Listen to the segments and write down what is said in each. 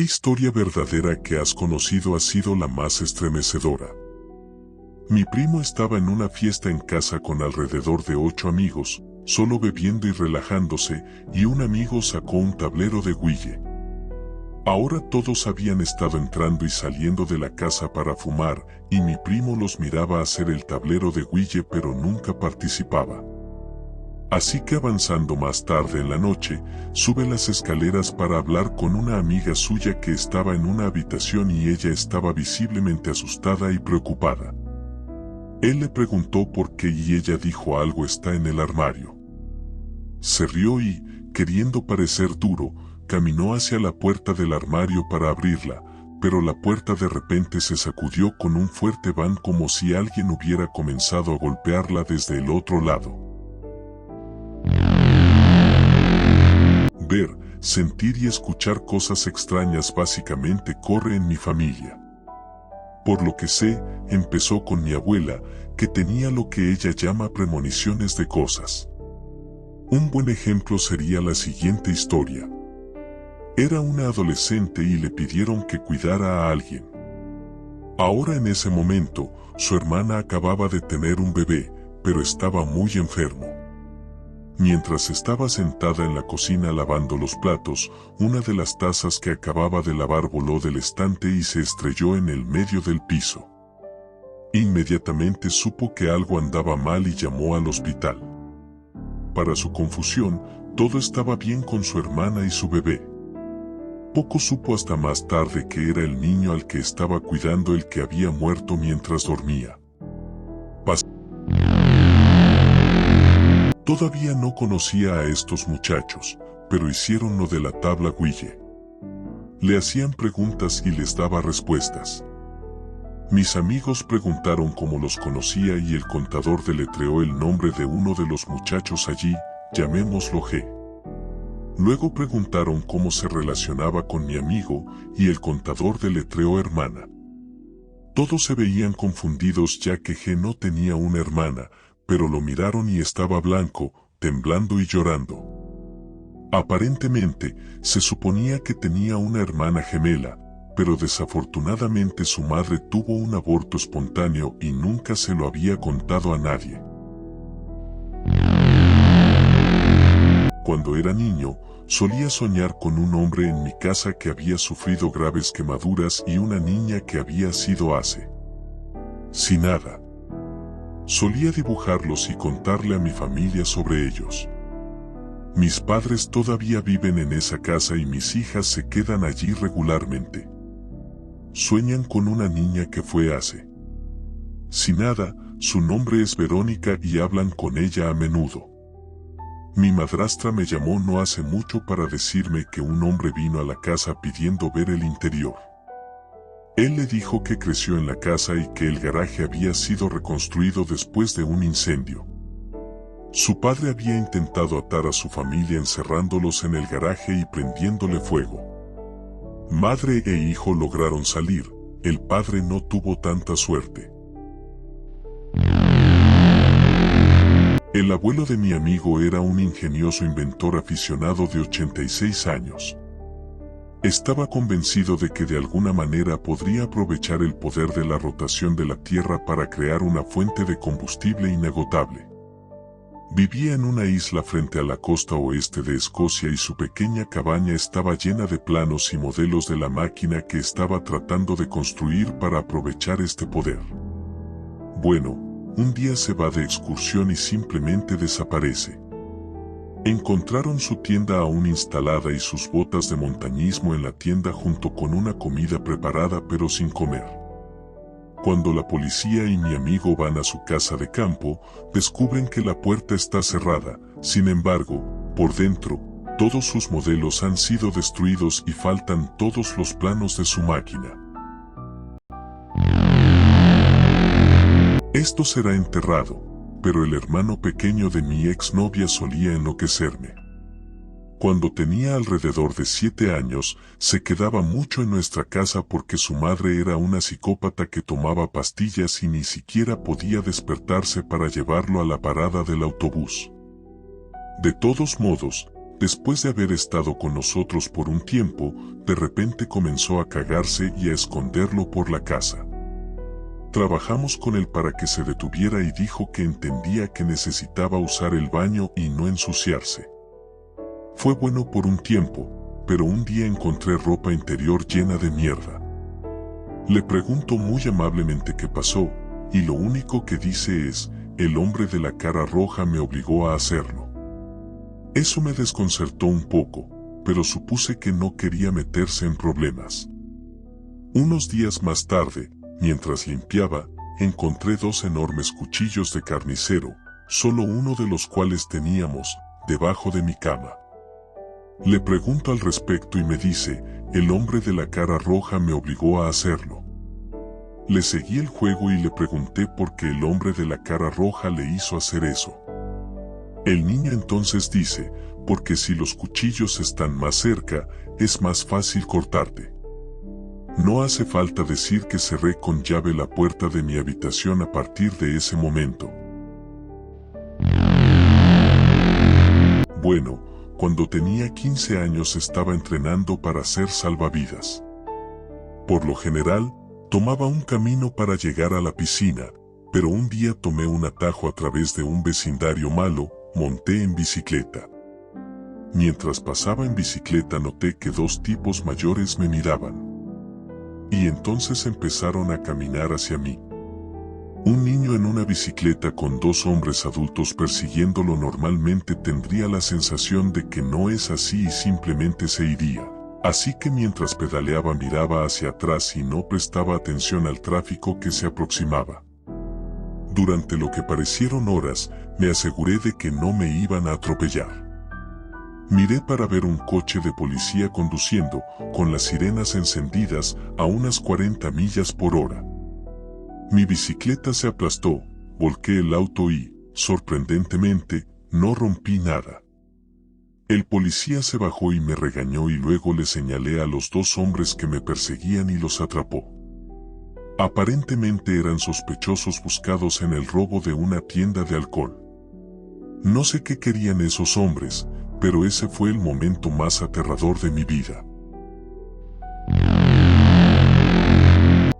¿Qué historia verdadera que has conocido ha sido la más estremecedora? Mi primo estaba en una fiesta en casa con alrededor de 8 amigos, solo bebiendo y relajándose, y un amigo sacó un tablero de Ouija. Ahora todos habían estado entrando y saliendo de la casa para fumar, y mi primo los miraba hacer el tablero de Ouija pero nunca participaba. Así que avanzando más tarde en la noche, sube las escaleras para hablar con una amiga suya que estaba en una habitación y ella estaba visiblemente asustada y preocupada. Él le preguntó por qué y ella dijo algo está en el armario. Se rió y, queriendo parecer duro, caminó hacia la puerta del armario para abrirla, pero la puerta de repente se sacudió con un fuerte bang como si alguien hubiera comenzado a golpearla desde el otro lado. Ver, sentir y escuchar cosas extrañas básicamente corre en mi familia. Por lo que sé, empezó con mi abuela, que tenía lo que ella llama premoniciones de cosas. Un buen ejemplo sería la siguiente historia. Era una adolescente y le pidieron que cuidara a alguien. Ahora en ese momento, su hermana acababa de tener un bebé, pero estaba muy enfermo. Mientras estaba sentada en la cocina lavando los platos, una de las tazas que acababa de lavar voló del estante y se estrelló en el medio del piso. Inmediatamente supo que algo andaba mal y llamó al hospital. Para su confusión, todo estaba bien con su hermana y su bebé. Poco supo hasta más tarde que era el niño al que estaba cuidando el que había muerto mientras dormía. Todavía no conocía a estos muchachos, pero hicieron lo de la tabla Ouija. Le hacían preguntas y les daba respuestas. Mis amigos preguntaron cómo los conocía y el contador deletreó el nombre de uno de los muchachos allí, llamémoslo G. Luego preguntaron cómo se relacionaba con mi amigo y el contador deletreó hermana. Todos se veían confundidos ya que G no tenía una hermana, pero lo miraron y estaba blanco, temblando y llorando. Aparentemente, se suponía que tenía una hermana gemela, pero desafortunadamente su madre tuvo un aborto espontáneo y nunca se lo había contado a nadie. Cuando era niño, solía soñar con un hombre en mi casa que había sufrido graves quemaduras y una niña que había sido hace. Sin nada. Solía dibujarlos y contarle a mi familia sobre ellos. Mis padres todavía viven en esa casa y mis hijas se quedan allí regularmente. Sueñan con una niña que fue hace. Sin nada, su nombre es Verónica y hablan con ella a menudo. Mi madrastra me llamó no hace mucho para decirme que un hombre vino a la casa pidiendo ver el interior. Él le dijo que creció en la casa y que el garaje había sido reconstruido después de un incendio. Su padre había intentado atar a su familia encerrándolos en el garaje y prendiéndole fuego. Madre e hijo lograron salir, el padre no tuvo tanta suerte. El abuelo de mi amigo era un ingenioso inventor aficionado de 86 años. Estaba convencido de que de alguna manera podría aprovechar el poder de la rotación de la Tierra para crear una fuente de combustible inagotable. Vivía en una isla frente a la costa oeste de Escocia y su pequeña cabaña estaba llena de planos y modelos de la máquina que estaba tratando de construir para aprovechar este poder. Bueno, un día se va de excursión y simplemente desaparece. Encontraron su tienda aún instalada y sus botas de montañismo en la tienda junto con una comida preparada pero sin comer. Cuando la policía y mi amigo van a su casa de campo, descubren que la puerta está cerrada, sin embargo, por dentro, todos sus modelos han sido destruidos y faltan todos los planos de su máquina. Esto será enterrado, pero el hermano pequeño de mi exnovia solía enloquecerme. Cuando tenía alrededor de 7 años, se quedaba mucho en nuestra casa porque su madre era una psicópata que tomaba pastillas y ni siquiera podía despertarse para llevarlo a la parada del autobús. De todos modos, Después de haber estado con nosotros por un tiempo, de repente comenzó a cagarse y a esconderlo por la casa. Trabajamos con él para que se detuviera y dijo que entendía que necesitaba usar el baño y no ensuciarse. Fue bueno por un tiempo, pero un día encontré ropa interior llena de mierda. Le pregunto muy amablemente qué pasó, y lo único que dice es, el hombre de la cara roja me obligó a hacerlo. Eso me desconcertó un poco, pero supuse que no quería meterse en problemas. Unos días más tarde, mientras limpiaba, encontré 2 enormes cuchillos de carnicero, solo uno de los cuales teníamos, debajo de mi cama. Le pregunto al respecto y me dice, el hombre de la cara roja me obligó a hacerlo. Le seguí el juego y le pregunté por qué el hombre de la cara roja le hizo hacer eso. El niño entonces dice, porque si los cuchillos están más cerca, es más fácil cortarte. No hace falta decir que cerré con llave la puerta de mi habitación a partir de ese momento. Bueno, cuando tenía 15 años estaba entrenando para ser salvavidas. Por lo general, tomaba un camino para llegar a la piscina, pero un día tomé un atajo a través de un vecindario malo, monté en bicicleta. Mientras pasaba en bicicleta noté que 2 tipos mayores me miraban. Y entonces empezaron a caminar hacia mí. Un niño en una bicicleta con 2 hombres adultos persiguiéndolo normalmente tendría la sensación de que no es así y simplemente se iría. Así que mientras pedaleaba miraba hacia atrás y no prestaba atención al tráfico que se aproximaba. Durante lo que parecieron horas, me aseguré de que no me iban a atropellar. Miré para ver un coche de policía conduciendo, con las sirenas encendidas, a unas 40 millas por hora. Mi bicicleta se aplastó, volqué el auto y, sorprendentemente, no rompí nada. El policía se bajó y me regañó y luego le señalé a los 2 hombres que me perseguían y los atrapó. Aparentemente eran sospechosos buscados en el robo de una tienda de alcohol. No sé qué querían esos hombres, pero ese fue el momento más aterrador de mi vida.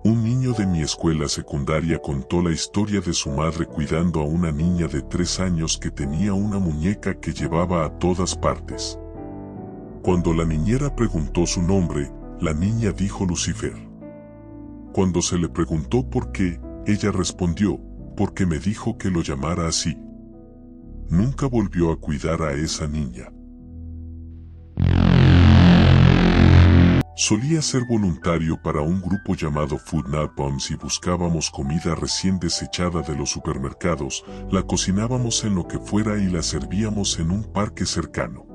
Un niño de mi escuela secundaria contó la historia de su madre cuidando a una niña de 3 años que tenía una muñeca que llevaba a todas partes. Cuando la niñera preguntó su nombre, la niña dijo Lucifer. Cuando se le preguntó por qué, ella respondió, porque me dijo que lo llamara así. Nunca volvió a cuidar a esa niña. Solía ser voluntario para un grupo llamado Food Napalms y buscábamos comida recién desechada de los supermercados, la cocinábamos en lo que fuera y la servíamos en un parque cercano.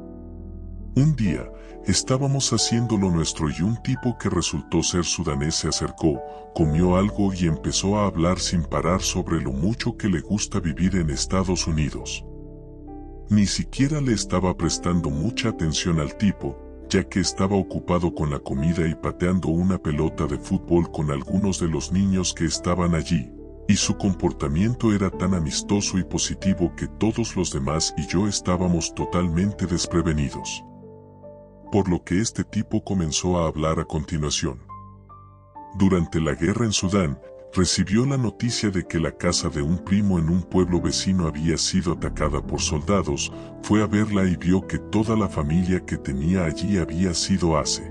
Un día, estábamos haciendo lo nuestro y un tipo que resultó ser sudanés se acercó, comió algo y empezó a hablar sin parar sobre lo mucho que le gusta vivir en Estados Unidos. Ni siquiera le estaba prestando mucha atención al tipo, ya que estaba ocupado con la comida y pateando una pelota de fútbol con algunos de los niños que estaban allí, y su comportamiento era tan amistoso y positivo que todos los demás y yo estábamos totalmente desprevenidos. Por lo que este tipo comenzó a hablar a continuación. Durante la guerra en Sudán, recibió la noticia de que la casa de un primo en un pueblo vecino había sido atacada por soldados, fue a verla y vio que toda la familia que tenía allí había sido hace.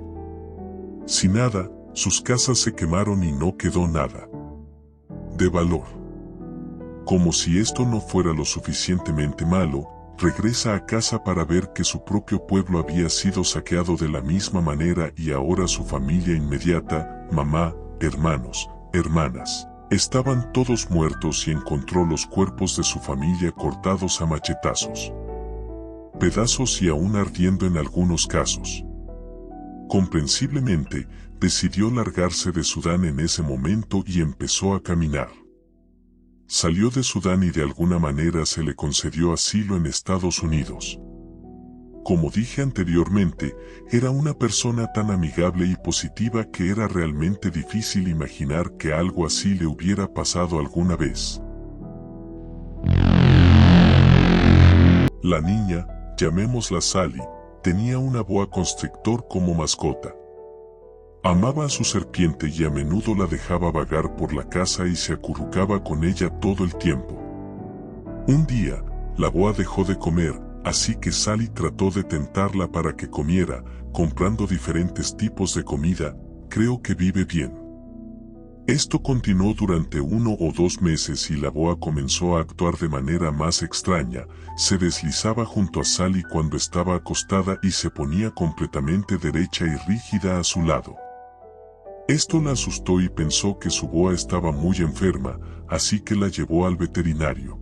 Sin nada, sus casas se quemaron y no quedó nada de valor. Como si esto no fuera lo suficientemente malo, regresa a casa para ver que su propio pueblo había sido saqueado de la misma manera y ahora su familia inmediata, mamá, hermanos, hermanas, estaban todos muertos y encontró los cuerpos de su familia cortados a machetazos, pedazos y aún ardiendo en algunos casos. Comprensiblemente, decidió largarse de Sudán en ese momento y empezó a caminar. Salió de Sudán y de alguna manera se le concedió asilo en Estados Unidos. Como dije anteriormente, era una persona tan amigable y positiva que era realmente difícil imaginar que algo así le hubiera pasado alguna vez. La niña, llamémosla Sally, tenía una boa constrictor como mascota. Amaba a su serpiente y a menudo la dejaba vagar por la casa y se acurrucaba con ella todo el tiempo. Un día, la boa dejó de comer, así que Sally trató de tentarla para que comiera, comprando diferentes tipos de comida. Creo que vive bien. Esto continuó durante 1 o 2 meses y la boa comenzó a actuar de manera más extraña. Se deslizaba junto a Sally cuando estaba acostada y se ponía completamente derecha y rígida a su lado. Esto la asustó y pensó que su boa estaba muy enferma, así que la llevó al veterinario.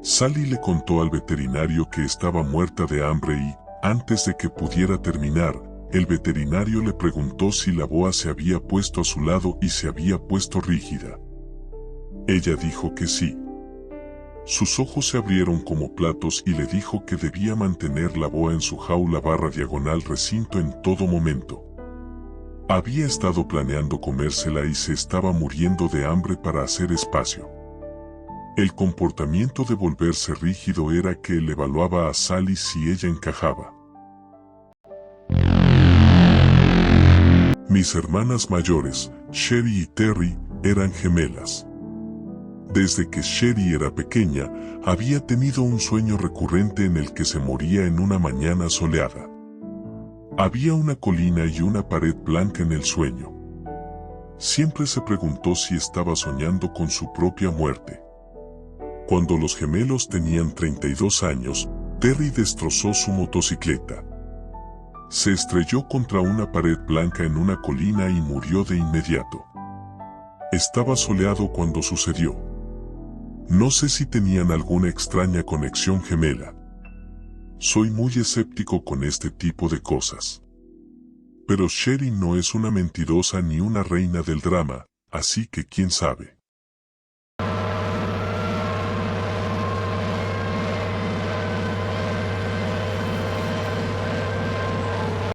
Sally le contó al veterinario que estaba muerta de hambre y, antes de que pudiera terminar, el veterinario le preguntó si la boa se había puesto a su lado y se había puesto rígida. Ella dijo que sí. Sus ojos se abrieron como platos y le dijo que debía mantener la boa en su jaula / recinto en todo momento. Había estado planeando comérsela y se estaba muriendo de hambre para hacer espacio. El comportamiento de volverse rígido era que él evaluaba a Sally si ella encajaba. Mis hermanas mayores, Sherry y Terry, eran gemelas. Desde que Sherry era pequeña, había tenido un sueño recurrente en el que se moría en una mañana soleada. Había una colina y una pared blanca en el sueño. Siempre se preguntó si estaba soñando con su propia muerte. Cuando los gemelos tenían 32 años, Terry destrozó su motocicleta. Se estrelló contra una pared blanca en una colina y murió de inmediato. Estaba soleado cuando sucedió. No sé si tenían alguna extraña conexión gemela. Soy muy escéptico con este tipo de cosas. Pero Sherry no es una mentirosa ni una reina del drama, así que quién sabe.